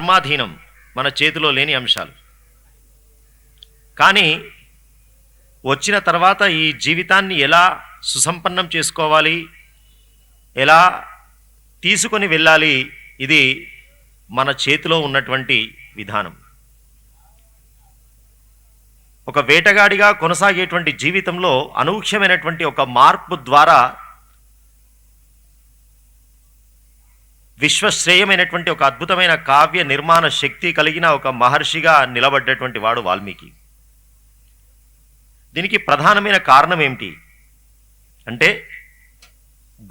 కర్మాధీనం, మన చేతిలో లేని అంశాలు. కానీ వచ్చిన తర్వాత ఈ జీవితాన్ని ఎలా సుసంపన్నం చేసుకోవాలి, ఎలా తీసుకొని వెళ్ళాలి, ఇది మన చేతిలో ఉన్నటువంటి విధానం. ఒక వేటగాడిగా కొనసాగేటువంటి జీవితంలో అనూహ్యమైనటువంటి ఒక మార్పు ద్వారా విశ్వశ్రేయమైనటువంటి ఒక అద్భుతమైన కావ్య నిర్మాణ శక్తి కలిగిన ఒక మహర్షిగా నిలబడ్డటువంటి వాడు వాల్మీకి. దీనికి ప్రధానమైన కారణం ఏమిటి అంటే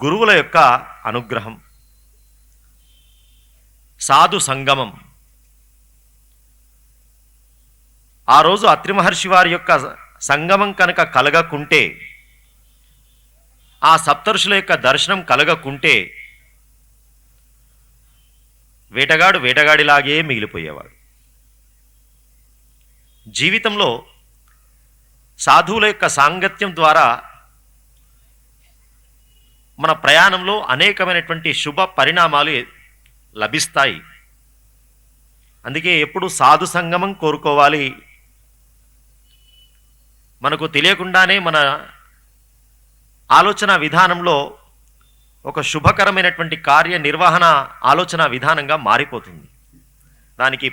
గురువుల యొక్క అనుగ్రహం, సాధు సంగమం. ఆ రోజు అత్రి మహర్షి వారి యొక్క సంగమం కనుక కలగకుంటే, ఆ సప్తర్షుల యొక్క దర్శనం కలగకుంటే వేటగాడు వేటగాడిలాగే మిగిలిపోయేవాడు. జీవితంలో సాధువుల యొక్క సాంగత్యం ద్వారా మన ప్రయాణంలో అనేకమైనటువంటి శుభ పరిణామాలు లభిస్తాయి. అందుకే ఎప్పుడు సాధు సంగమం కోరుకోవాలి. మనకు తెలియకుండానే మన ఆలోచన విధానంలో ఒక శుభకరమైనటువంటి కార్యనిర్వహణ ఆలోచన విధానంగా మారిపోతుంది. దానికి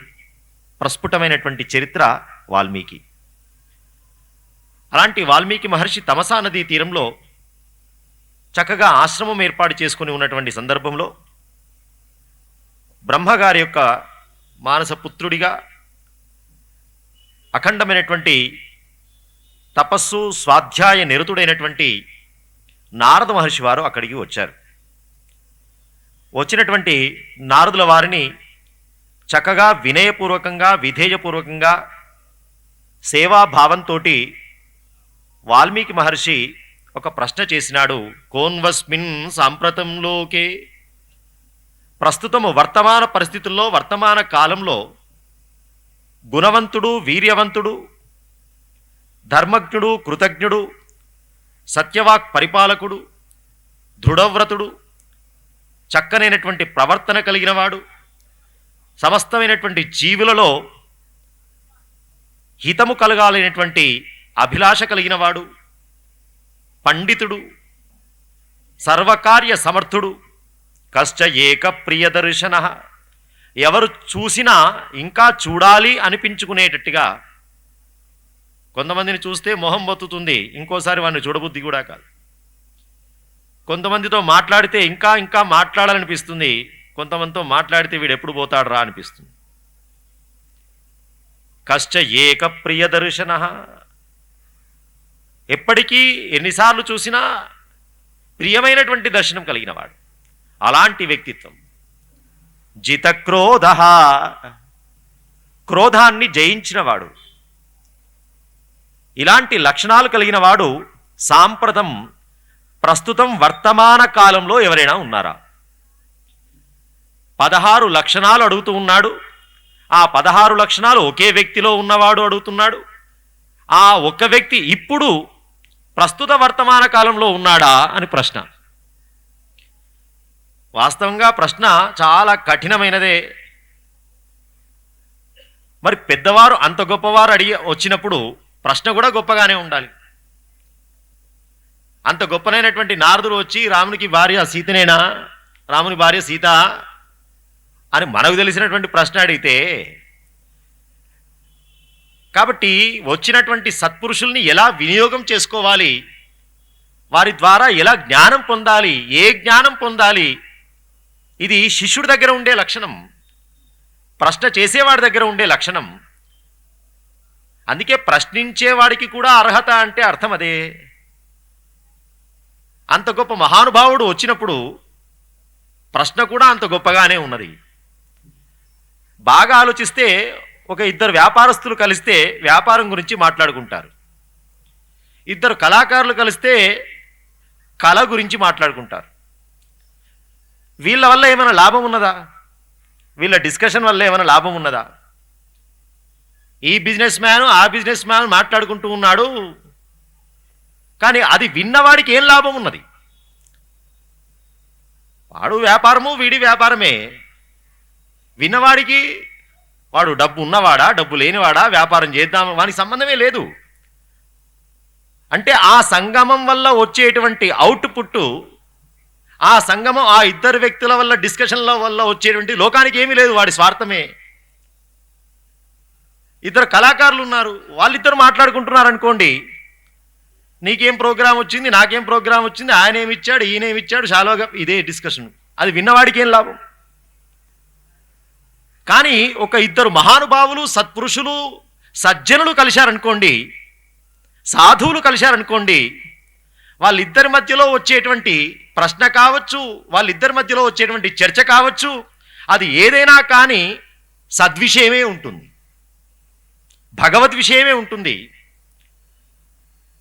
ప్రస్ఫుటమైనటువంటి చరిత్ర వాల్మీకి. అలాంటి వాల్మీకి మహర్షి తమసా నదీ తీరంలో చక్కగా ఆశ్రమం ఏర్పాటు చేసుకుని ఉన్నటువంటి సందర్భంలో బ్రహ్మగారి యొక్క మానసపుత్రుడిగా అఖండమైనటువంటి తపస్సు స్వాధ్యాయ నిరతుడైనటువంటి నారద మహర్షి వారు అక్కడికి వచ్చారు. వచ్చినటువంటి నారదుల వారిని చక్కగా వినయపూర్వకంగా విధేయపూర్వకంగా సేవాభావంతో వాల్మీకి మహర్షి ఒక ప్రశ్న చేసినాడు. కోన్వస్మిన్ సాంప్రతంలోకే, ప్రస్తుతము వర్తమాన పరిస్థితుల్లో వర్తమాన కాలంలో గుణవంతుడు వీర్యవంతుడు ధర్మజ్ఞుడు కృతజ్ఞుడు సత్యవాక్ పరిపాలకుడు దృఢవ్రతుడు చక్కనైనటువంటి ప్రవర్తన కలిగినవాడు సమస్తమైనటువంటి జీవులలో హితము కలగాలనేటువంటి అభిలాష కలిగినవాడు పండితుడు సర్వకార్య సమర్థుడు కష్ట ఏక ప్రియదర్శన, ఎవరు చూసినా ఇంకా చూడాలి అనిపించుకునేటట్టుగా, కొంతమందిని చూస్తే మొహం బొత్తుతుంది, ఇంకోసారి వాడిని చూడబుద్ధి కూడా కాదు. కొంతమందితో మాట్లాడితే ఇంకా ఇంకా మాట్లాడాలనిపిస్తుంది, కొంతమందితో మాట్లాడితే వీడు ఎప్పుడు పోతాడు రా అనిపిస్తుంది. కష్ట ఏక ప్రియదర్శన, ఎప్పటికీ ఎన్నిసార్లు చూసినా ప్రియమైనటువంటి దర్శనం కలిగినవాడు. అలాంటి వ్యక్తిత్వం. జితక్రోధ, క్రోధాన్ని జయించినవాడు. ఇలాంటి లక్షణాలు కలిగిన వాడు సాంప్రతం, ప్రస్తుతం వర్తమాన కాలంలో ఎవరైనా ఉన్నారా? 16 లక్షణాలు అడుగుతూ ఉన్నాడు. ఆ 16 లక్షణాలు ఒకే వ్యక్తిలో ఉన్నవాడు అడుగుతున్నాడు. ఆ ఒక్క వ్యక్తి ఇప్పుడు ప్రస్తుత వర్తమాన కాలంలో ఉన్నాడా అని ప్రశ్న. వాస్తవంగా ప్రశ్న చాలా కఠినమైనదే. మరి పెద్దవారు అంత గొప్పవారు అడిగి వచ్చినప్పుడు ప్రశ్న కూడా గొప్పగానే ఉండాలి. అంత గొప్పనైనటువంటి నారదుడు వచ్చి రామునికి భార్య సీతనేనా, రాముని భార్య సీత అని మనకు తెలిసినటువంటి ప్రశ్న అడిగితే, కాబట్టి వచ్చినటువంటి సత్పురుషుల్ని ఎలా వినియోగం చేసుకోవాలి, వారి ద్వారా ఎలా జ్ఞానం పొందాలి, ఏ జ్ఞానం పొందాలి, ఇది శిష్యుడి దగ్గర ఉండే లక్షణం, ప్రశ్న చేసేవాడి దగ్గర ఉండే లక్షణం. అందుకే ప్రశ్నించేవాడికి కూడా అర్హత అంటే అర్థం అదే. అంత గొప్ప మహానుభావుడు వచ్చినప్పుడు ప్రశ్న కూడా అంత గొప్పగానే ఉన్నది. బాగా ఆలోచిస్తే ఒక ఇద్దరు వ్యాపారస్తులు కలిస్తే వ్యాపారం గురించి మాట్లాడుకుంటారు. ఇద్దరు కళాకారులు కలిస్తే కళ గురించి మాట్లాడుకుంటారు. వీళ్ళ వల్ల ఏమైనా లాభం ఉన్నదా? వీళ్ళ డిస్కషన్ వల్ల ఏమైనా లాభం ఉన్నదా? ఈ బిజినెస్ మ్యాన్ ఆ బిజినెస్ మ్యాన్ మాట్లాడుకుంటూ ఉన్నాడు, కానీ అది విన్నవాడికి ఏం లాభం ఉన్నది? వాడు వ్యాపారము వీడి వ్యాపారమే. విన్నవాడికి వాడు డబ్బు ఉన్నవాడా డబ్బు లేనివాడా వ్యాపారం చేద్దాం వానికి సంబంధమే లేదు. అంటే ఆ సంగమం వల్ల వచ్చేటువంటి అవుట్పుట్, ఆ సంగమం ఆ ఇద్దరు వ్యక్తుల వల్ల డిస్కషన్ల వల్ల వచ్చేటువంటి లోకానికి ఏమీ లేదు, వాడి స్వార్థమే. ఇద్దరు కళాకారులు ఉన్నారు, వాళ్ళిద్దరు మాట్లాడుకుంటున్నారు అనుకోండి, నీకేం ప్రోగ్రాం వచ్చింది, నాకేం ప్రోగ్రాం వచ్చింది, ఆయన ఏమిచ్చాడు, ఈయనేమిచ్చాడు, షాలోగా ఇదే డిస్కషన్. అది విన్నవాడికి ఏం లాభం? కానీ ఒక ఇద్దరు మహానుభావులు, సత్పురుషులు, సజ్జనులు కలిశారనుకోండి, సాధువులు కలిశారనుకోండి, వాళ్ళిద్దరి మధ్యలో వచ్చేటువంటి ప్రశ్న కావచ్చు, వాళ్ళిద్దరి మధ్యలో వచ్చేటువంటి చర్చ కావచ్చు, అది ఏదైనా కానీ సద్విషయమే ఉంటుంది, భగవద్ విషయమే ఉంటుంది,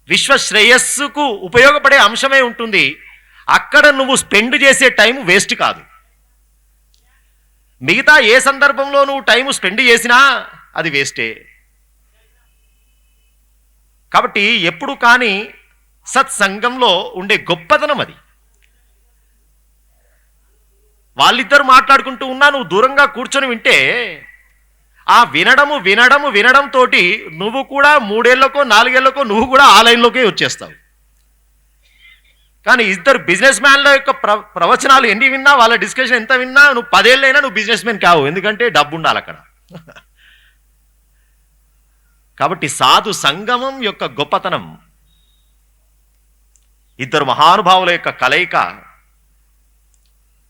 విశ్వశ్రేయస్సుకు ఉపయోగపడే అంశమే ఉంటుంది. అక్కడ నువ్వు స్పెండ్ చేసే టైం వేస్ట్ కాదు. మిగతా ఏ సందర్భంలో నువ్వు టైం స్పెండ్ చేసినా అది వేస్టే. కాబట్టి ఎప్పుడు కానీ సత్సంగంలో ఉండే గొప్పతనం అది. వాళ్ళిద్దరు మాట్లాడుకుంటూ ఉన్నా నువ్వు దూరంగా కూర్చొని వింటే ఆ వినడంతో నువ్వు కూడా 3 ఏళ్లకో 4 ఏళ్లకో నువ్వు కూడా ఆ లైన్లోకే వచ్చేస్తావు. కానీ ఇద్దరు బిజినెస్ మ్యాన్ల యొక్క ప్రవచనాలు ఎన్ని విన్నా, వాళ్ళ డిస్కషన్ ఎంత విన్నా, నువ్వు 10 ఏళ్ళైనా నువ్వు బిజినెస్ మ్యాన్ కావు, ఎందుకంటే డబ్బు ఉండాలి అక్కడ. కాబట్టి సాధు సంగమం యొక్క గొప్పతనం, ఇద్దరు మహానుభావుల యొక్క కలయిక.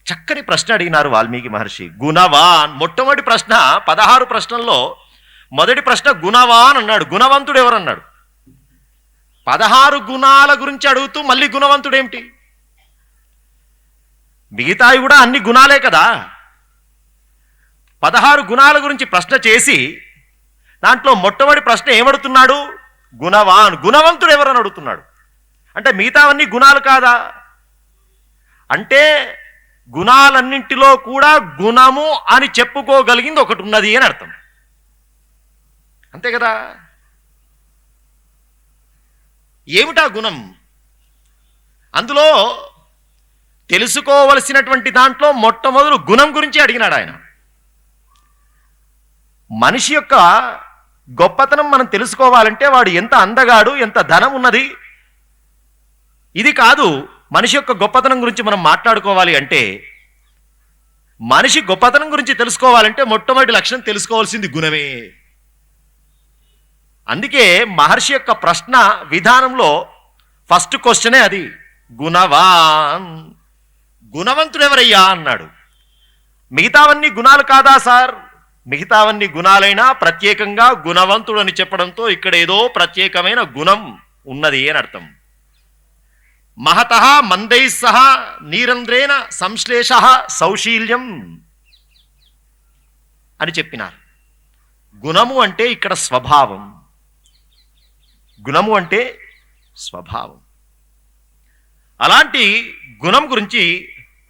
చక్కని ప్రశ్న అడిగినారు వాల్మీకి మహర్షి. గుణవాన్, మొట్టమొదటి ప్రశ్న 16 ప్రశ్నల్లో మొదటి ప్రశ్న గుణవాన్ అన్నాడు. గుణవంతుడు ఎవరన్నాడు? 16 గుణాల గురించి అడుగుతూ మళ్ళీ గుణవంతుడు ఏమిటి? మిగతావి కూడా అన్ని గుణాలే కదా. 16 గుణాల గురించి ప్రశ్న చేసి దాంట్లో మొట్టమొదటి ప్రశ్న ఏమడుతున్నాడు? గుణవాన్, గుణవంతుడు ఎవరని అడుగుతున్నాడు. అంటే మిగతావన్నీ గుణాలు కాదా? అంటే గుణాలన్నింటిలో కూడా గుణము అని చెప్పుకోగలిగింది ఒకటి ఉన్నది అని అర్థం, అంతే కదా. ఏమిటా గుణం? అందులో తెలుసుకోవలసినటువంటి దాంట్లో మొట్టమొదలు గుణం గురించి అడిగినాడు ఆయన. మనిషి యొక్క గొప్పతనం మనం తెలుసుకోవాలంటే వాడు ఎంత అందగాడు, ఎంత ధనం ఉన్నది, ఇది కాదు. మనిషి యొక్క గొప్పతనం గురించి మనం మాట్లాడుకోవాలి అంటే, మనిషి గొప్పతనం గురించి తెలుసుకోవాలంటే మొట్టమొదటి లక్షణం తెలుసుకోవాల్సింది గుణమే. అందుకే మహర్షి యొక్క ప్రశ్న విధానంలో ఫస్ట్ క్వశ్చనే అది, గుణవాన్, గుణవంతుడు ఎవరయ్యా అన్నాడు. మిగతావన్నీ గుణాలు కాదా సార్? మిగతావన్నీ గుణాలైనా ప్రత్యేకంగా గుణవంతుడు అని చెప్పడంతో ఇక్కడ ఏదో ప్రత్యేకమైన గుణం ఉన్నది అని అర్థం. మహతః మందై సహ నీరంధ్రేణ సంశ్లేష సౌశీల్యం అని చెప్పినారు. గుణము అంటే ఇక్కడ స్వభావం, గుణము అంటే స్వభావం. అలాంటి గుణం గురించి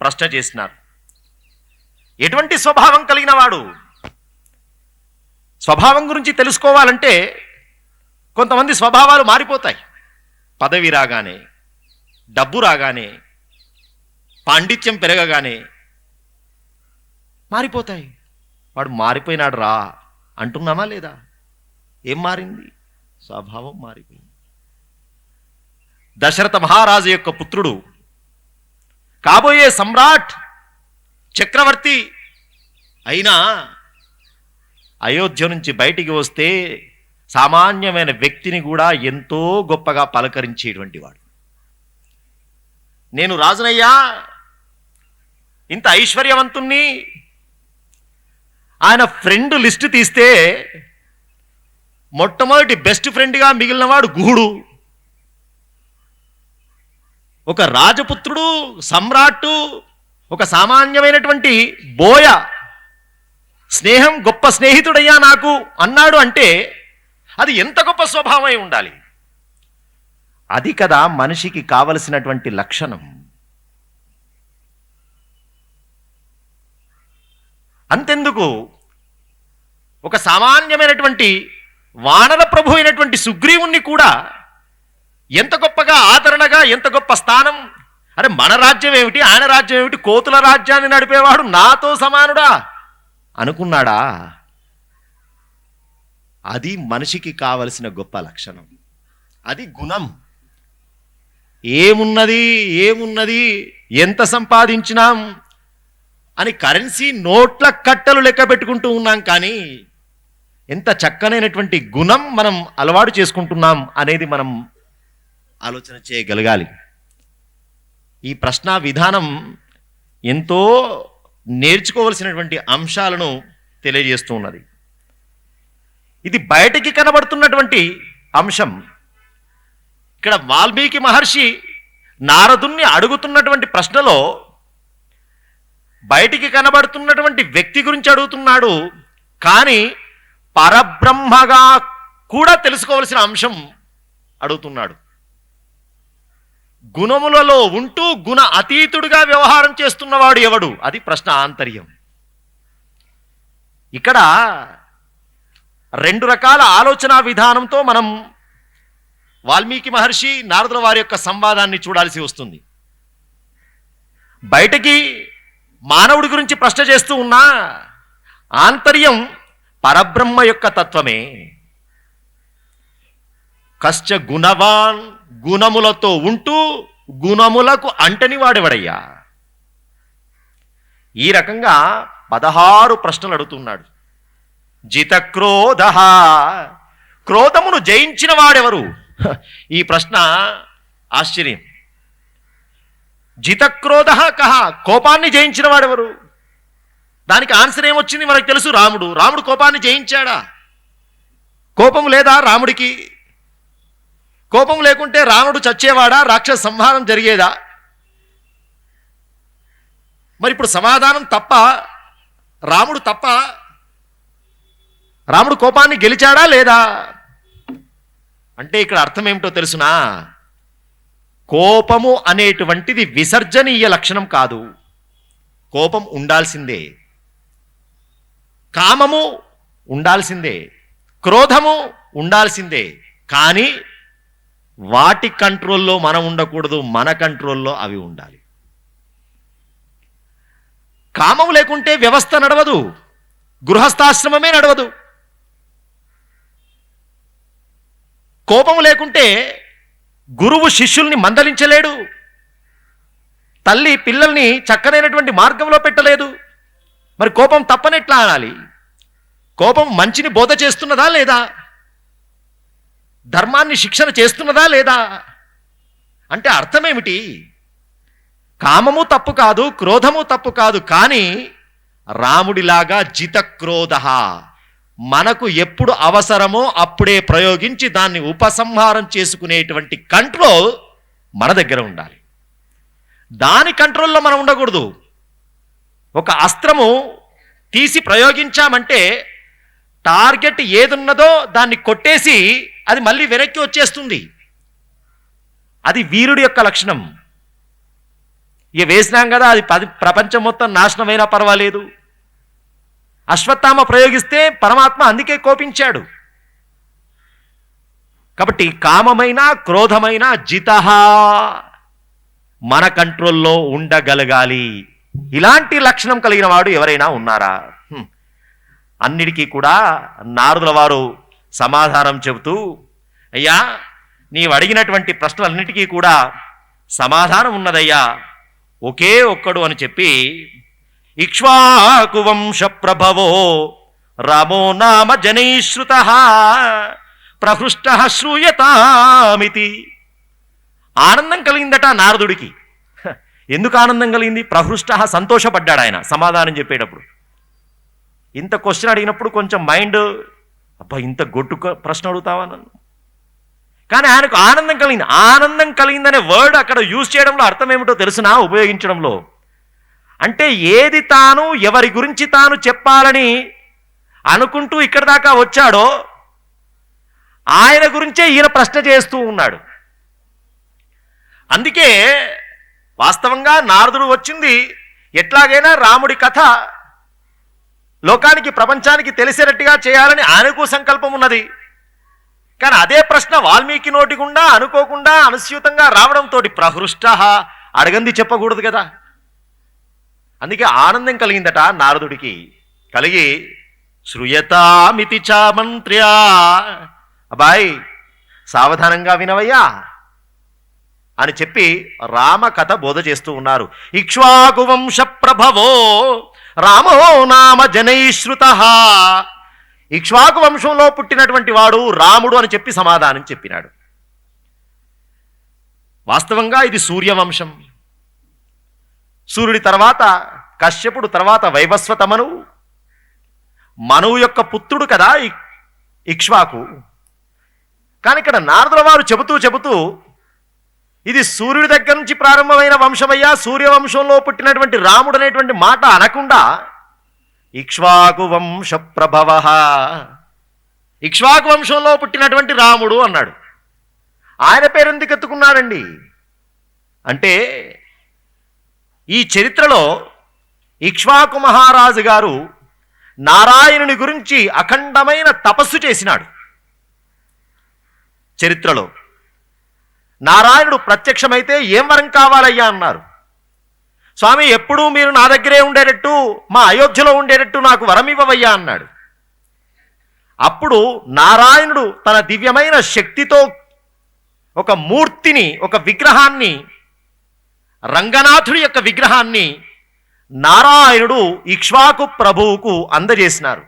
ప్రశ్న చేసినారు. ఎటువంటి స్వభావం కలిగిన వాడు? స్వభావం గురించి తెలుసుకోవాలంటే కొంతమంది స్వభావాలు మారిపోతాయి. పదవి రాగానే, డబ్బు రాగానే, పాండిత్యం పెరగగానే మారిపోతాయి. వాడు మారిపోయినాడు రా అంటున్నామా లేదా? ఏం మారింది? స్వభావం మారిపోయింది. దశరథ మహారాజు యొక్క పుత్రుడు, కాబోయే సమ్రాట్, చక్రవర్తి అయినా అయోధ్య నుంచి బయటికి వస్తే సామాన్యమైన వ్యక్తిని కూడా ఎంతో గొప్పగా పలకరించేటువంటి వాడు. నేను రాజునయ్యా, ఇంత ఐశ్వర్యవంతుణ్ణి. ఆయన ఫ్రెండ్ లిస్ట్ తీస్తే మొట్టమొదటి బెస్ట్ ఫ్రెండ్గా మిగిలినవాడు గుహుడు. ఒక రాజపుత్రుడు, సమ్రాట్టు, ఒక సామాన్యమైనటువంటి బోయ స్నేహం, గొప్ప స్నేహితుడయ్యా నాకు అన్నాడు అంటే అది ఎంత గొప్ప స్వభావమై ఉండాలి. అది కదా మనిషికి కావలసినటువంటి లక్షణం. అంతెందుకు, ఒక సామాన్యమైనటువంటి వానర ప్రభు అయినటువంటి సుగ్రీవుణ్ణి కూడా ఎంత గొప్పగా ఆదరణగా, ఎంత గొప్ప స్థానం. అరే మన రాజ్యం ఏమిటి, ఆయన రాజ్యం ఏమిటి, కోతుల రాజ్యాన్ని నడిపేవాడు నాతో సమానుడా అనుకున్నాడా? అది మనిషికి కావలసిన గొప్ప లక్షణం. అది గుణం. ఏమున్నది ఏమున్నది ఎంత సంపాదించినాం అని కరెన్సీ నోట్ల కట్టలు లెక్క పెట్టుకుంటూ ఉన్నాం, కానీ ఎంత చక్కనైనటువంటి గుణం మనం అలవాటు చేసుకుంటున్నాం అనేది మనం ఆలోచన చేయగలగాలి. ఈ ప్రశ్న విధానం ఎంతో నేర్చుకోవలసినటువంటి అంశాలను తెలియజేస్తూ ఉన్నది. ఇది బయటికి కనబడుతున్నటువంటి అంశం. ఇక్కడ వాల్మీకి మహర్షి నారదుణ్ణి అడుగుతున్నటువంటి ప్రశ్నలో బయటికి కనబడుతున్నటువంటి వ్యక్తి గురించి అడుగుతున్నాడు, కానీ పరబ్రహ్మగా కూడా తెలుసుకోవలసిన అంశం అడుగుతున్నాడు. గుణములలో ఉంటూ గుణ అతీతుడిగా వ్యవహారం చేస్తున్నవాడు ఎవడు? అది ప్రశ్న ఆంతర్యం. ఇక్కడ రెండు రకాల ఆలోచన విధానంతో మనం వాల్మీకి మహర్షి నారదుల వారి యొక్క సంవాదాన్ని చూడాల్సి వస్తుంది. బయటకి మానవుడి గురించి ప్రశ్న చేస్తూ ఉన్నా ఆంతర్యం పరబ్రహ్మ యొక్క తత్వమే. కశ్చ గుణవాన్, గుణములతో ఉంటూ గుణములకు అంటని వాడెవడయ్యా? ఈ రకంగా 16 ప్రశ్నలు అడుగుతున్నాడు. జితక్రోధ, క్రోధమును జయించిన వాడెవరు? ఈ ప్రశ్న ఆశ్చర్యం. జితక్రోధ కహ, కోపాన్ని జయించిన వాడెవరు? దానికి ఆన్సర్ ఏమొచ్చింది మనకు తెలుసు, రాముడు. రాముడు కోపాన్ని జయించాడా? కోపం లేదా రాముడికి? కోపం లేకుంటే రాముడు చచ్చేవాడా? రాక్షస సంహారం జరిగేదా? మరి ఇప్పుడు సమాధానం తప్ప, రాముడు తప్ప. రాముడు కోపాన్ని గెలిచాడా లేదా అంటే ఇక్కడ అర్థం ఏమిటో తెలుసునా? కోపము అనేటువంటిది విసర్జనీయ లక్షణం కాదు. కోపం ఉండాల్సిందే, కామము ఉండాల్సిందే, క్రోధము ఉండాల్సిందే, కానీ వాటి కంట్రోల్లో మనం ఉండకూడదు, మన కంట్రోల్లో అవి ఉండాలి. కామం లేకుంటే వ్యవస్థ నడవదు, గృహస్థాశ్రమమే నడవదు. కోపం లేకుంటే గురువు శిష్యుల్ని మందలించలేడు, తల్లి పిల్లల్ని చక్కనైనటువంటి మార్గంలో పెట్టలేదు. మరి కోపం తప్పనెట్లా అనాలి? కోపం మంచిని బోధ చేస్తున్నదా లేదా? ధర్మాన్ని శిక్షణ చేస్తున్నదా లేదా? అంటే అర్థమేమిటి? కామము తప్పు కాదు, క్రోధము తప్పు కాదు, కానీ రాముడిలాగా జితక్రోధ, మనకు ఎప్పుడు అవసరమో అప్పుడే ప్రయోగించి దాన్ని ఉపసంహారం చేసుకునేటువంటి కంట్రోల్ మన దగ్గర ఉండాలి. దాని కంట్రోల్లో మనం ఉండకూడదు. ఒక అస్త్రము తీసి ప్రయోగించామంటే టార్గెట్ ఏదున్నదో దాన్ని కొట్టేసి అది మళ్ళీ వెనక్కి వచ్చేస్తుంది. అది వీరుడి యొక్క లక్షణం. ఇక వేసినాం కదా, అది ప్రపంచం మొత్తం నాశనమైనా పర్వాలేదు. అశ్వత్థామ ప్రయోగిస్తే పరమాత్మ అందుకే కోపించాడు. కాబట్టి కామమైన క్రోధమైన జితః మన కంట్రోల్లో ఉండగలగాలి. ఇలాంటి లక్షణం కలిగిన వాడు ఎవరైనా ఉన్నారా? అన్నిటికీ కూడా నారదుల వారు సమాధానం చెబుతూ, అయ్యా నీవు అడిగినటువంటి ప్రశ్నలన్నిటికీ కూడా సమాధానం ఉన్నదయ్యా, ఒకే ఒక్కడు అని చెప్పి, ఇక్ష్వాకు వంశ ప్రభవో రామో నామ జనైశ్రుత ప్రహృష్ట శ్రూయతామితి. ఆనందం కలిగిందట నారదుడికి. ఎందుకు ఆనందం కలిగింది? ప్రహృష్ట, సంతోషపడ్డాడు ఆయన సమాధానం చెప్పేటప్పుడు. ఇంత క్వశ్చన్ అడిగినప్పుడు కొంచెం మైండ్, అబ్బా ఇంత గొట్టు ప్రశ్న అడుగుతావా నన్ను, కానీ ఆయనకు ఆనందం కలిగింది. ఆనందం కలిగిందనే వర్డ్ అక్కడ యూజ్ చేయడంలో అర్థం ఏమిటో తెలుసునా? ఉపయోగించడంలో అంటే ఏది తాను ఎవరి గురించి తాను చెప్పాలని అనుకుంటూ ఇక్కడ దాకా వచ్చాడో ఆయన గురించే ఈయన ప్రశ్న చేస్తూ ఉన్నాడు. అందుకే వాస్తవంగా నారదుడు వచ్చింది ఎట్లాగైనా రాముడి కథ లోకానికి ప్రపంచానికి తెలిసేటట్టుగా చేయాలని ఆయనకు సంకల్పం ఉన్నది. కానీ అదే ప్రశ్న వాల్మీకి నోటి గుండా అనుకోకుండా అనుస్యూతంగా రావడంతో ప్రహృష్ట, అడగంది చెప్పకూడదు కదా. అందుకే ఆనందం కలిగిందట నారదుడికి. కలిగి శ్రూయతామితి చామంత్ర్యా. అబ్బాయి సావధానంగా వినవయ్యా అని చెప్పి రామకథ బోధ చేస్తూ ఉన్నారు. ఇక్ష్వాకు వంశ ప్రభవో రామో నామ జనైశ్రుత. ఇక్ష్వాకు వంశంలో పుట్టినటువంటి వాడు రాముడు అని చెప్పి సమాధానం చెప్పినాడు. వాస్తవంగా ఇది సూర్యవంశం. సూర్యుడి తర్వాత కశ్యపుడు, తర్వాత వైవస్వత మనువు. మనువు యొక్క పుత్రుడు కదా ఇక్ష్వాకు. కానీ ఇక్కడ నారదుల వారు చెబుతూ ఇది సూర్యుడి దగ్గర నుంచి ప్రారంభమైన వంశమయ్యా, సూర్యవంశంలో పుట్టినటువంటి రాముడు అనేటువంటి మాట అనకుండా ఇక్ష్వాకు వంశ ప్రభవ, ఇక్ష్వాకు వంశంలో పుట్టినటువంటి రాముడు అన్నాడు. ఆయన పేరు ఎందుకు ఎత్తుకున్నాడండి అంటే, ఈ చరిత్రలో ఇక్ష్వాకు మహారాజు గారు నారాయణుని గురించి అఖండమైన తపస్సు చేసినాడు. చరిత్రలో నారాయణుడు ప్రత్యక్షమైతే ఏం వరం కావాలయ్యా అన్నారు. స్వామి ఎప్పుడూ మీరు నా దగ్గరే ఉండేటట్టు, మా అయోధ్యలో ఉండేటట్టు నాకు వరం ఇవ్వవయ్యా అన్నాడు. అప్పుడు నారాయణుడు తన దివ్యమైన శక్తితో ఒక మూర్తిని, ఒక విగ్రహాన్ని, రంగనాథుడి యొక్క విగ్రహాన్ని నారాయణుడు ఇక్ష్వాకు ప్రభువుకు అందజేసినారు.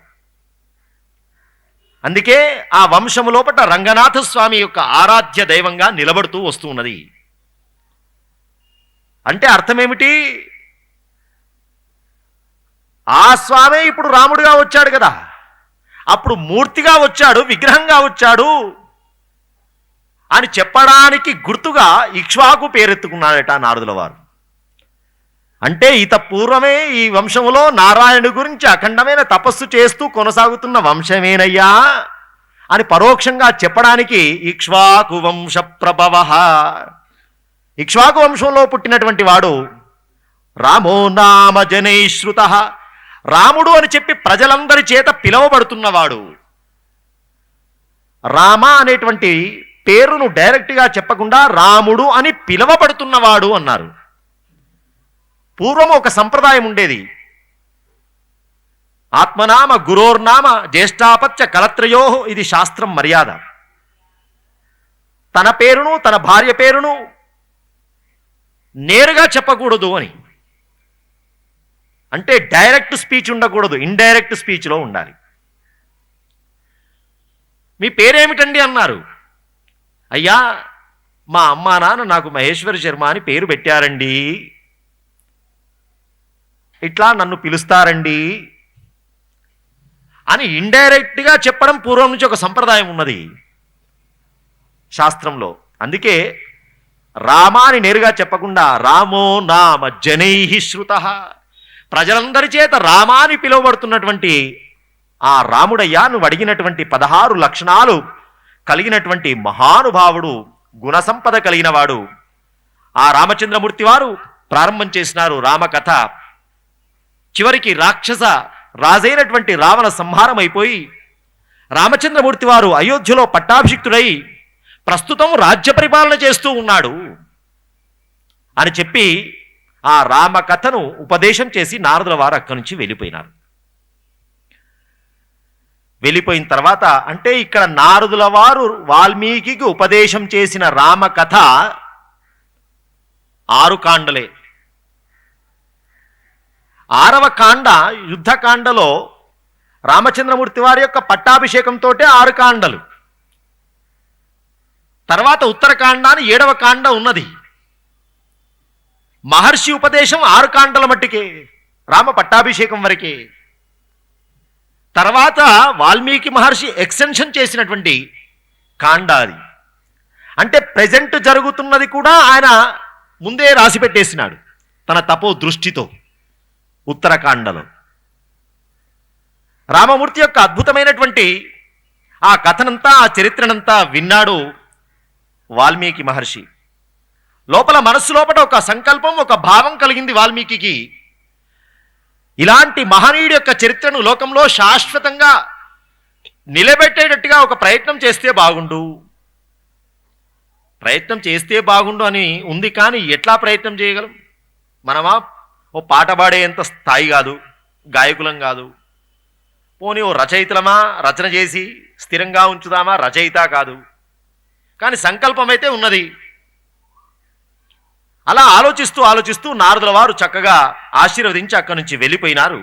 అందుకే ఆ వంశము లోపట రంగనాథ స్వామి యొక్క ఆరాధ్య దైవంగా నిలబడుతూ వస్తూ ఉన్నది. అంటే అర్థమేమిటి? ఆ స్వామి ఇప్పుడు రాముడిగా వచ్చాడు కదా, అప్పుడు మూర్తిగా వచ్చాడు, విగ్రహంగా వచ్చాడు అని చెప్పడానికి గుర్తుగా ఇక్ష్వాకు పేరెత్తుకున్నాడట నారదుల వారు. అంటే ఇత పూర్వమే ఈ వంశంలో నారాయణుడి గురించి అఖండమైన తపస్సు చేస్తూ కొనసాగుతున్న వంశమేనయ్యా అని పరోక్షంగా చెప్పడానికి ఇక్ష్వాకు వంశ ప్రభవ. ఇక్ష్వాకు వంశంలో పుట్టినటువంటి వాడు రామో నామ జనైశ్రుత, రాముడు అని చెప్పి ప్రజలందరి చేత పిలువబడుతున్నవాడు. రామ అనేటువంటి పేరును డైరెక్ట్గా చెప్పకుండా రాముడు అని పిలువబడుతున్నవాడు అన్నారు. పూర్వం ఒక సంప్రదాయం ఉండేది. ఆత్మనామ గురోర్నామ జ్యేష్ఠాపత్య కలత్రయో, ఇది శాస్త్రం మర్యాద. తన పేరును, తన భార్య పేరును నేరుగా చెప్పకూడదు అని. అంటే డైరెక్ట్ స్పీచ్ ఉండకూడదు, ఇండైరెక్ట్ స్పీచ్లో ఉండాలి. మీ పేరేమిటండి అన్నారు. అయ్యా మా అమ్మా నాన్న నాకు మహేశ్వరి శర్మ అని పేరు పెట్టారండి, ఇట్లా నన్ను పిలుస్తారండి అని ఇండైరెక్ట్గా చెప్పడం పూర్వం నుంచి ఒక సంప్రదాయం ఉన్నది శాస్త్రంలో. అందుకే రామాని నేరుగా చెప్పకుండా రామో నామ జనైః శ్రుతః, ప్రజలందరి చేత రామాని పిలువబడుతున్నటువంటి ఆ రాముడయ్యా నువ్వు అడిగినటువంటి 16 లక్షణాలు కలిగినటువంటి మహానుభావుడు, గుణసంపద కలిగిన వాడు. ఆ రామచంద్రమూర్తి వారు ప్రారంభం చేసినారు రామకథ. చివరికి రాక్షస రాజైనటువంటి రావణ సంహారం అయిపోయి రామచంద్రమూర్తి వారు అయోధ్యలో పట్టాభిషిక్తుడై ప్రస్తుతం రాజ్య పరిపాలన చేస్తూ ఉన్నాడు అని చెప్పి ఆ రామకథను ఉపదేశం చేసి నారదుల వారు అక్కడి నుంచి వెళ్ళిపోయినారు. వెళ్ళిపోయిన తర్వాత అంటే ఇక్కడ నారదుల వారు వాల్మీకి ఉపదేశం చేసిన రామకథ 6 కాండలే. 6వ కాండ యుద్ధకాండలో రామచంద్రమూర్తి వారి యొక్క పట్టాభిషేకంతో 6 కాండలు. తర్వాత ఉత్తరకాండ అని 7వ కాండ ఉన్నది. మహర్షి ఉపదేశం 6 కాండల మట్టికే, రామ పట్టాభిషేకం వరకే. తర్వాత వాల్మీకి మహర్షి ఎక్స్టెన్షన్ చేసినటువంటి కాండ అది. అంటే ప్రజెంట్ జరుగుతున్నది కూడా ఆయన ముందే రాసి పెట్టేసినాడు తన తపో దృష్టితో. ఉత్తరకాండలో రామమూర్తి యొక్క అద్భుతమైనటువంటి ఆ కథనంతా, ఆ చరిత్రనంతా విన్నాడు వాల్మీకి మహర్షి. లోపల మనస్సు లోపల ఒక సంకల్పం, ఒక భావం కలిగింది వాల్మీకి. ఇలాంటి మహనీయుడి యొక్క చరిత్రను లోకంలో శాశ్వతంగా నిలబెట్టేటట్టుగా ఒక ప్రయత్నం చేస్తే బాగుండు, ప్రయత్నం చేస్తే బాగుండు అని ఉంది. కానీ ఎట్లా ప్రయత్నం చేయగలం? మనమా ఓ పాట పాడేంత స్థాయి కాదు, గాయకులం కాదు. పోనీ ఓ రచయితలమా, రచన చేసి స్థిరంగా ఉంచుదామా, రచయిత కాదు, కానీ సంకల్పం అయితే ఉన్నది. అలా ఆలోచిస్తూ ఆలోచిస్తూ నారదుల వారు చక్కగా ఆశీర్వదించి అక్కడి నుంచి వెళ్ళిపోయినారు.